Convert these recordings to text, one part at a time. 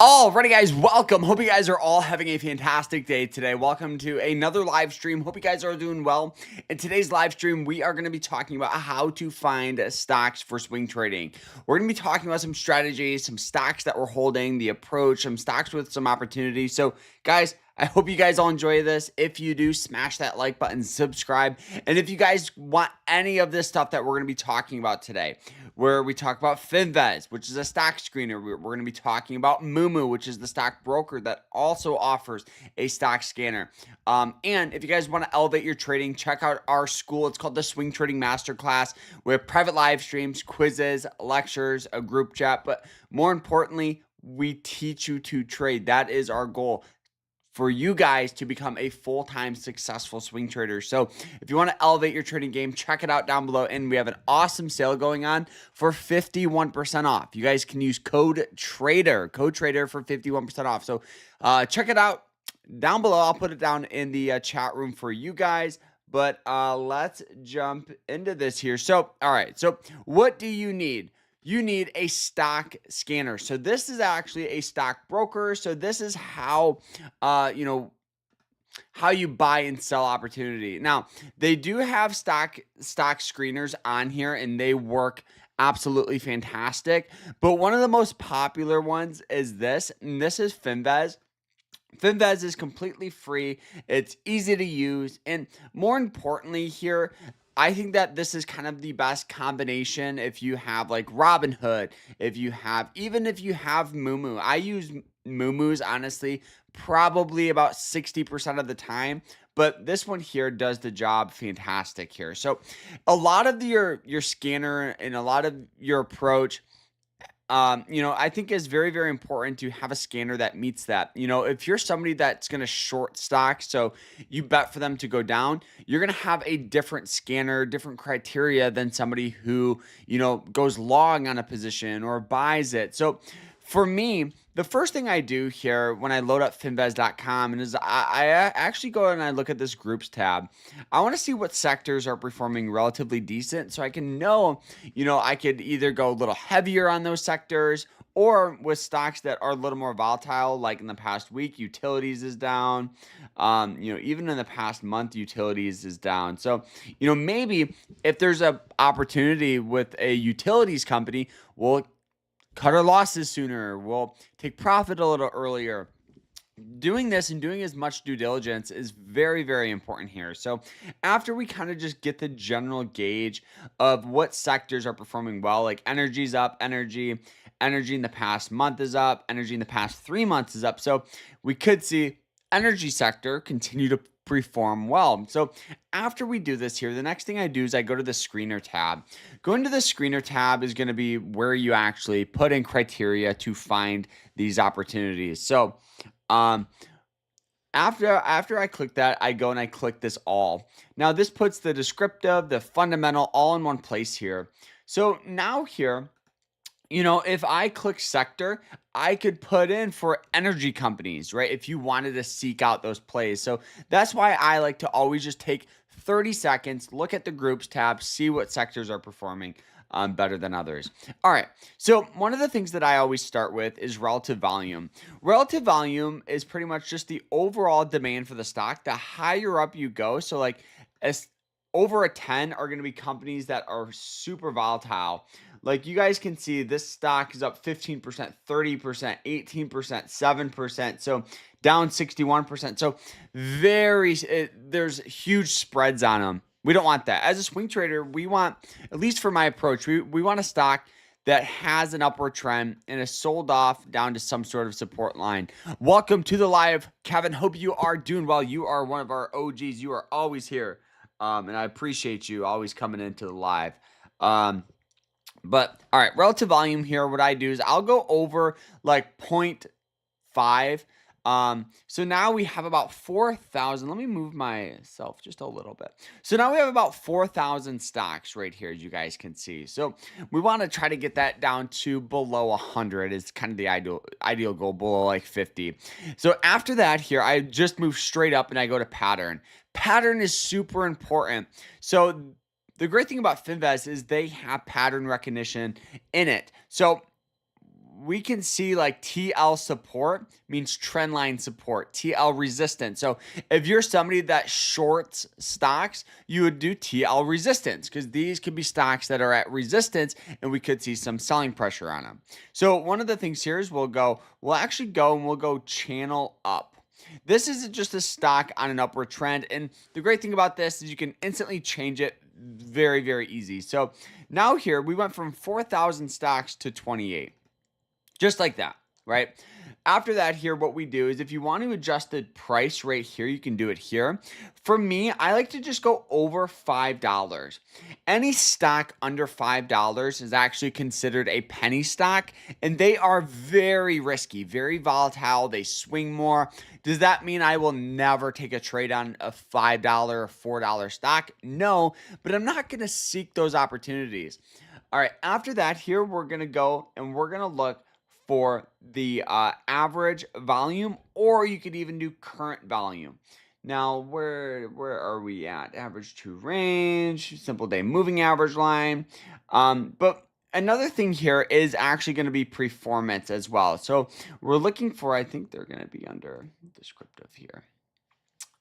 Alrighty, guys, welcome. Hope you guys are all having a fantastic day today. Welcome to another live stream. Hope you guys are doing well. In today's live stream, we are going to be talking about how to find stocks for swing trading. We're going to be talking about some strategies, some stocks that we're holding, the approach, some stocks with some opportunities. So, guys, I hope you guys all enjoy this. If you do, smash that like button, subscribe. And if you guys want any of this stuff that we're going to be talking about today, where we talk about Finvest, which is a stock screener. We're going to be talking about Moomoo, which is the stock broker that also offers a stock scanner. And if you guys want to elevate your trading, check out our school. It's called the Swing Trading Masterclass. We have private live streams, quizzes, lectures, a group chat. But more importantly, we teach you to trade. That is our goal, for you guys to become a full-time successful swing trader. So if you want to elevate your trading game, check it out down below. And we have an awesome sale going on for 51% off. You guys can use code TRADER for 51% off. So check it out down below. I'll put it down in the chat room for you guys. But let's jump into this here. So, all right. So what do you need? You need a stock scanner. So this is actually a stock broker. So this is how, how you buy and sell opportunity. Now, they do have stock screeners on here, and they work absolutely fantastic. But one of the most popular ones is this, and this is Finvest. Finvest is completely free. It's easy to use. And more importantly here, I think that this is kind of the best combination if you have like Robinhood, even if you have Moomoo. I use Moomoo's honestly probably about 60% of the time, but this one here does the job fantastic here. So a lot of your scanner and a lot of your approach, I think is very, very important to have a scanner that meets that. If you're somebody that's going to short stock, so you bet for them to go down, you're going to have a different scanner, different criteria than somebody who, goes long on a position or buys it. So for me, the first thing I do here when I load up finvest.com is I actually go and I look at this groups tab. I want to see what sectors are performing relatively decent so I can know, I could either go a little heavier on those sectors, or with stocks that are a little more volatile, like in the past week, utilities is down. Even in the past month, utilities is down. So, maybe if there's a opportunity with a utilities company, we'll cut our losses sooner. We'll take profit a little earlier. Doing this and doing as much due diligence is very, very important here. So after we kind of just get the general gauge of what sectors are performing well, like energy's up, energy in the past month is up, energy in the past 3 months is up. So we could see energy sector continue to perform well. So after we do this here, the next thing I do is I go to the screener tab. Going to the screener tab is going to be where you actually put in criteria to find these opportunities. So after I click that, I go and I click this all. Now this puts the descriptive, the fundamental all in one place here. So now here, if I click sector, I could put in for energy companies, right? If you wanted to seek out those plays. So that's why I like to always just take 30 seconds, look at the groups tab, see what sectors are performing better than others. All right. So one of the things that I always start with is relative volume. Relative volume is pretty much just the overall demand for the stock. The higher up you go, so like as over a 10 are going to be companies that are super volatile. Like you guys can see, this stock is up 15%, 30%, 18%, 7%. So down 61%. So there's huge spreads on them. We don't want that. As a swing trader, we want, at least for my approach, we want a stock that has an upward trend and is sold off down to some sort of support line. Welcome to the live, Kevin. Hope you are doing well. You are one of our OGs. You are always here. And I appreciate you always coming into the live. But all right, relative volume here, what I do is I'll go over like 0.5. So now we have about 4,000. Let me move myself just a little bit. So now we have about 4,000 stocks right here, as you guys can see. So we want to try to get that down to below 100 is kind of the ideal goal, below like 50. So after that here, I just move straight up and I go to pattern. Pattern is super important. So the great thing about Finvest is they have pattern recognition in it. So we can see like TL support means trend line support, TL resistance. So if you're somebody that shorts stocks, you would do TL resistance because these could be stocks that are at resistance and we could see some selling pressure on them. So one of the things here is we'll actually go and we'll go channel up. This isn't just a stock on an upward trend. And the great thing about this is you can instantly change it very, very easy. So now here we went from 4,000 stocks to 28. Just like that, right? After that here, what we do is if you want to adjust the price right here, you can do it here. For me, I like to just go over $5. Any stock under $5 is actually considered a penny stock, and they are very risky, very volatile. They swing more. Does that mean I will never take a trade on a $5 or $4 stock? No, but I'm not going to seek those opportunities. All right, after that here, we're going to go and we're going to look for the average volume, or you could even do current volume. Now, where are we at? Average to range, simple day moving average line. But another thing here is actually going to be performance as well. So we're looking for, I think they're going to be under descriptive here.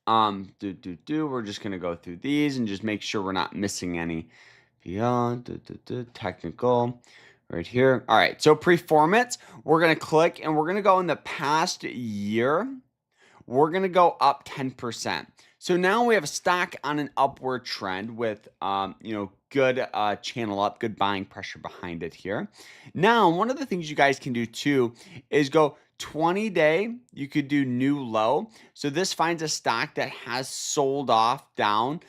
We're just going to go through these and just make sure we're not missing any. Beyond technical. Right here. All right. So performance, we're going to click and we're going to go in the past year. We're going to go up 10%. So now we have a stock on an upward trend with, good channel up, good buying pressure behind it here. Now, one of the things you guys can do too is go 20-day, you could do new low. So this finds a stock that has sold off down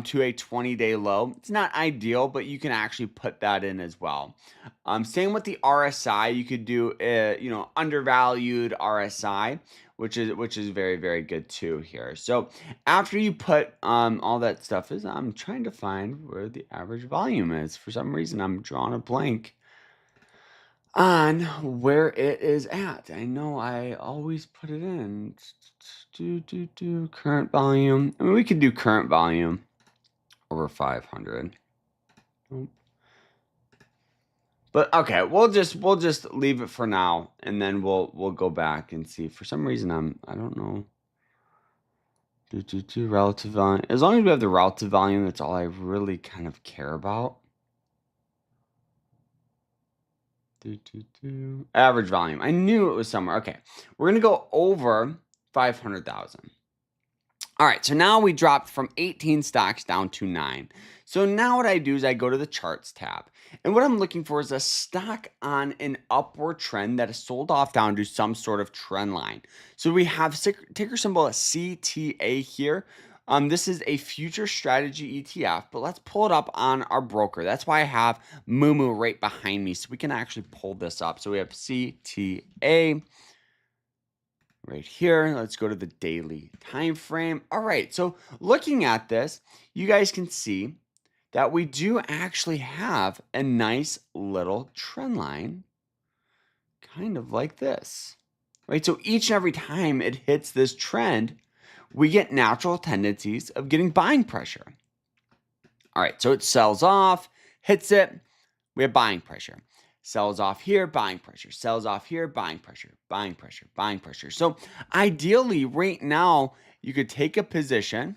to a 20-day low. It's not ideal, but you can actually put that in as well. Same with the RSI, you could do undervalued RSI, which is very, very good too here. So after you put all that stuff is, I'm trying to find where the average volume is. For some reason, I'm drawing a blank on where it is at. I know I always put it in. Current volume. I mean, we could do current volume over 500. But okay, we'll just leave it for now, and then we'll go back and see. For some reason, I don't know. Relative volume. As long as we have the relative volume, that's all I really kind of care about. Average volume. I knew it was somewhere. Okay, we're gonna go over 500,000. All right, so now we dropped from 18 stocks down to 9. So now what I do is I go to the charts tab. And what I'm looking for is a stock on an upward trend that is sold off down to some sort of trend line. So we have ticker symbol CTA here. This is a future strategy ETF, but let's pull it up on our broker. That's why I have Moomoo right behind me, so we can actually pull this up. So we have CTA right here. Let's go to the daily time frame. All right, so looking at this, you guys can see that we do actually have a nice little trend line, kind of like this, right? So each and every time it hits this trend, we get natural tendencies of getting buying pressure. All right, so it sells off, hits it, we have buying pressure. Sells off here, buying pressure. Sells off here, buying pressure, buying pressure, buying pressure. So ideally, right now, you could take a position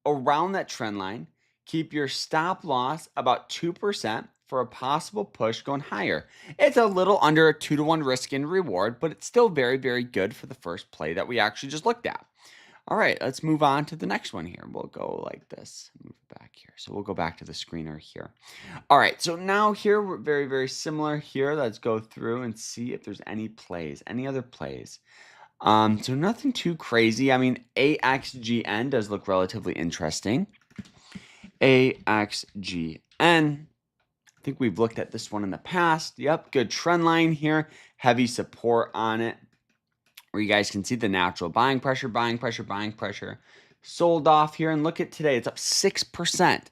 around that trend line, keep your stop loss about 2% for a possible push going higher. It's a little under a 2-to-1 risk and reward, but it's still very, very good for the first play that we actually just looked at. All right, let's move on to the next one here. We'll go like this, move back here. So we'll go back to the screener here. All right, so now here we're very, very similar here. Let's go through and see if there's any plays, any other plays. So nothing too crazy. I mean, AXGN does look relatively interesting. AXGN. I think we've looked at this one in the past. Yep, good trend line here. Heavy support on it, where you guys can see the natural buying pressure, buying pressure, buying pressure. Sold off here, and look at today. It's up 6%.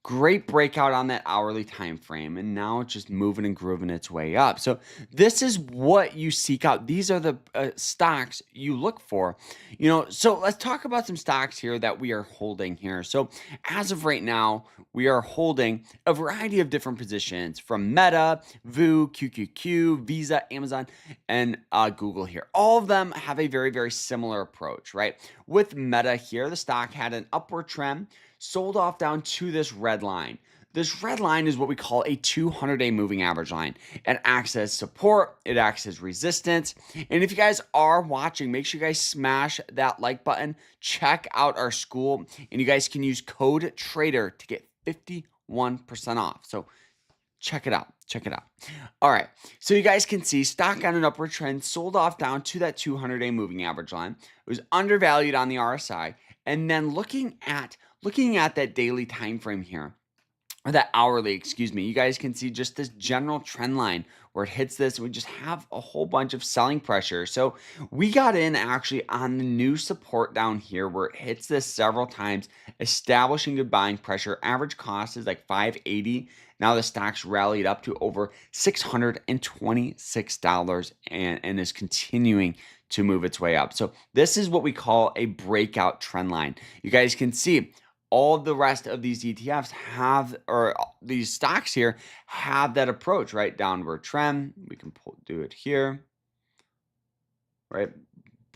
Great breakout on that hourly time frame, and now it's just moving and grooving its way up. So this is what you seek out. These are the stocks you look for. So let's talk about some stocks here that we are holding here. So as of right now, we are holding a variety of different positions from Meta, Vu, QQQ, Visa, Amazon, and Google here. All of them have a very, very similar approach, right? With Meta here, the stock had an upward trend, sold off down to this red line. This red line is what we call a 200-day moving average line. It acts as support, it acts as resistance. And if you guys are watching, make sure you guys smash that like button. Check out our school, and you guys can use code TRADER to get 51% off. So check it out. Check it out. All right. So you guys can see stock on an upward trend, sold off down to that 200-day moving average line. It was undervalued on the RSI. And then looking at that daily time frame here, or that hourly, excuse me, you guys can see just this general trend line where it hits this. We just have a whole bunch of selling pressure. So we got in actually on the new support down here where it hits this several times, establishing good buying pressure. Average cost is like $580. Now the stock's rallied up to over $626 and is continuing to move its way up. So this is what we call a breakout trend line. You guys can see all the rest of these ETFs have, or these stocks here have that approach, right? Downward trend. We can do it here, right?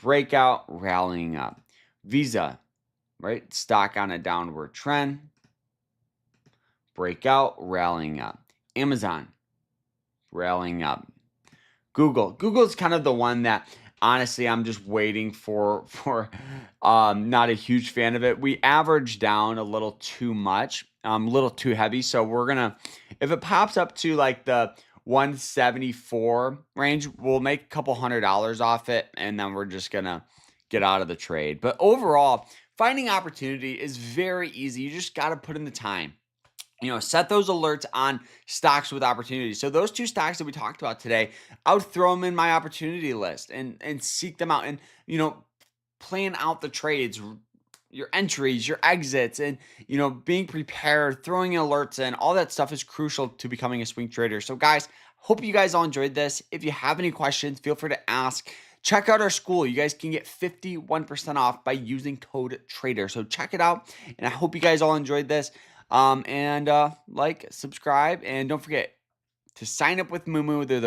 Breakout, rallying up. Visa, right? Stock on a downward trend. Breakout, rallying up. Amazon, rallying up. Google's kind of the one that honestly I'm just waiting for not a huge fan of it. We averaged down a little too much, a little too heavy. So we're gonna, if it pops up to like the 174 range, we'll make a couple $100 off it, and then we're just gonna get out of the trade. But overall, finding opportunity is very easy. You just got to put in the time. Set those alerts on stocks with opportunities. So those two stocks that we talked about today, I would throw them in my opportunity list and seek them out, and plan out the trades, your entries, your exits, and being prepared, throwing alerts in. All that stuff is crucial to becoming a swing trader. So guys, hope you guys all enjoyed this. If you have any questions, feel free to ask. Check out our school. You guys can get 51% off by using code TRADER. So check it out, and I hope you guys all enjoyed this. Like, subscribe, and don't forget to sign up with Moomoo. They're the